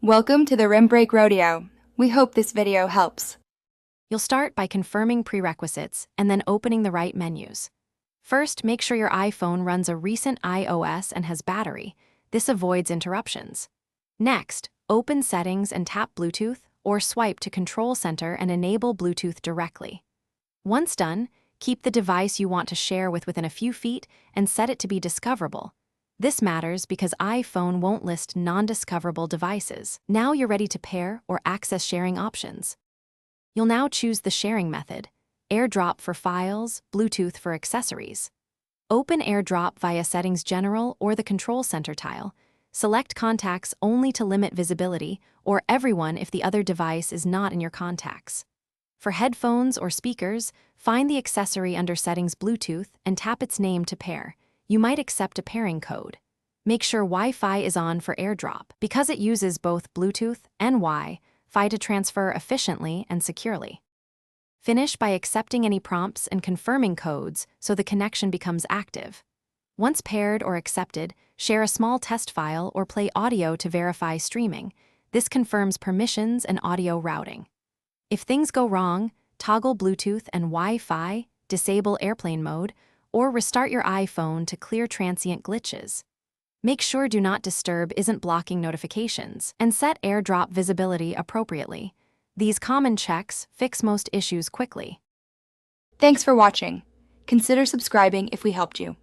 Welcome to the Rim Break Rodeo. We hope this video helps. You'll start by confirming prerequisites and then opening the right menus. First, make sure your iPhone runs a recent iOS and has battery. This avoids interruptions. Next, open Settings and tap Bluetooth or swipe to Control Center and enable Bluetooth directly. Once done, keep the device you want to share within a few feet and set it to be discoverable. This matters because iPhone won't list non-discoverable devices. Now you're ready to pair or access sharing options. You'll now choose the sharing method: AirDrop for files, Bluetooth for accessories. Open AirDrop via Settings General or the Control Center tile. Select Contacts only to limit visibility, or Everyone if the other device is not in your contacts. For headphones or speakers, find the accessory under Settings Bluetooth and tap its name to pair. You might accept a pairing code. Make sure Wi-Fi is on for AirDrop, because it uses both Bluetooth and Wi-Fi to transfer efficiently and securely. Finish by accepting any prompts and confirming codes so the connection becomes active. Once paired or accepted, share a small test file or play audio to verify streaming. This confirms permissions and audio routing. If things go wrong, toggle Bluetooth and Wi-Fi, disable airplane mode, or restart your iPhone to clear transient glitches. Make sure Do Not Disturb isn't blocking notifications, and set AirDrop visibility appropriately. These common checks fix most issues quickly. Thanks for watching. Consider subscribing if we helped you.